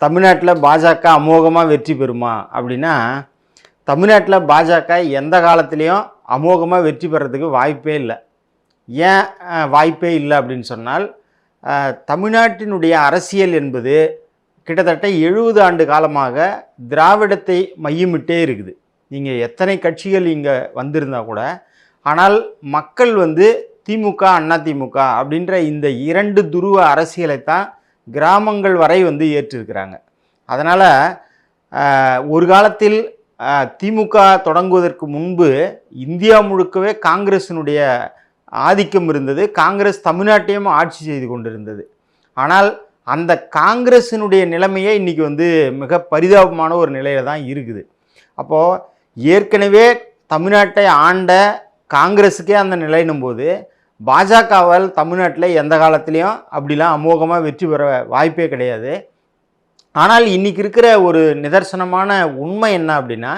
தமிழ்நாட்டில் பாஜக அமோகமாக வெற்றி பெறுமா அப்படின்னா, தமிழ்நாட்டில் பாஜக எந்த காலத்துலேயும் அமோகமாக வெற்றி பெறதுக்கு வாய்ப்பே இல்லை. ஏன் வாய்ப்பே இல்லை அப்படின்னு சொன்னால், தமிழ்நாட்டினுடைய அரசியல் என்பது கிட்டத்தட்ட 70 ஆண்டு காலமாக திராவிடத்தை மையமிட்டே இருக்குது. நீங்கள் எத்தனை கட்சிகள் இங்கே வந்திருந்தா கூட, ஆனால் மக்கள் திமுக, அதிமுக அப்படின்ற இந்த 2 துருவ அரசியலைத்தான் கிராமங்கள் வரை ஏற்றிருக்கிறாங்க. அதனால் ஒரு காலத்தில் திமுக தொடங்குவதற்கு முன்பு இந்தியா முழுக்கவே காங்கிரஸினுடைய ஆதிக்கம் இருந்தது. காங்கிரஸ் தமிழ்நாட்டையும் ஆட்சி செய்து கொண்டிருந்தது. ஆனால் அந்த காங்கிரஸினுடைய நிலைமையே இன்றைக்கி மிக பரிதாபமான ஒரு நிலையில் தான் இருக்குது. அப்போது ஏற்கனவே தமிழ்நாட்டை ஆண்ட காங்கிரஸுக்கே அந்த நிலையினும் போது பாஜகவால் தமிழ்நாட்டில் எந்த காலத்துலேயும் அப்படிலாம் அமோகமாக வெற்றி பெற வாய்ப்பே கிடையாது. ஆனால் இன்றைக்கி இருக்கிற ஒரு நிதர்சனமான உண்மை என்ன அப்படின்னா,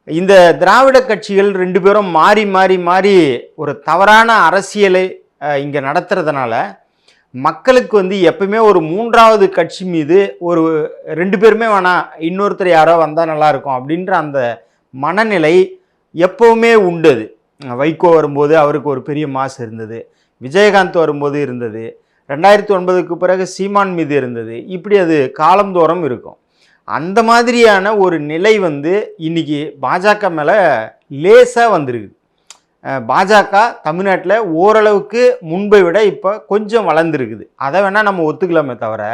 இந்த திராவிட கட்சிகள் 2 பேரும் மாறி மாறி மாறி ஒரு தவறான அரசியலை இங்கே நடத்துறதுனால மக்களுக்கு எப்பவுமே ஒரு 3வது கட்சி மீது ஒரு 2 பேருமே வேணாம், இன்னொருத்தர் யாரோ வந்தால் நல்லாயிருக்கும் அப்படின்ற அந்த மனநிலை எப்போவுமே உண்டது. வைகோ வரும்போது அவருக்கு ஒரு பெரிய மாசு இருந்தது, விஜயகாந்த் வரும்போது இருந்தது, 2009க்கு பிறகு சீமான் மீது இருந்தது. இப்படி அது காலந்தோறும் இருக்கும். அந்த மாதிரியான ஒரு நிலை இன்றைக்கி பாஜக மேலே லேசாக வந்திருக்குது. பாஜக தமிழ்நாட்டில் ஓரளவுக்கு முன்பை விட இப்போ கொஞ்சம் வளர்ந்துருக்குது. அதை வேணால் நம்ம ஒத்துக்கலாமே தவிர,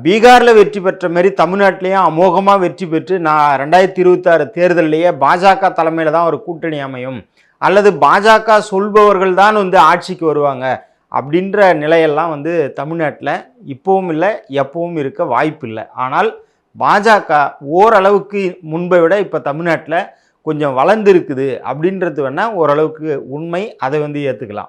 பீகாரில் வெற்றி பெற்ற மாரி தமிழ்நாட்டிலையும் அமோகமாக வெற்றி பெற்று 2026 தேர்தலையே பாஜக தலைமையில் தான் ஒரு கூட்டணி அமையும், அல்லது பாஜக சொல்பவர்கள் தான் ஆட்சிக்கு வருவாங்க அப்படின்ற நிலையெல்லாம் தமிழ்நாட்டில் இப்போவும் இல்லை, எப்பவும் இருக்க வாய்ப்பு இல்லை. ஆனால் பாஜக ஓரளவுக்கு முன்பை விட இப்போ தமிழ்நாட்டில் கொஞ்சம் வளர்ந்துருக்குது அப்படின்றது வேணால் ஓரளவுக்கு உண்மை. அதை ஏற்றுக்கலாம்.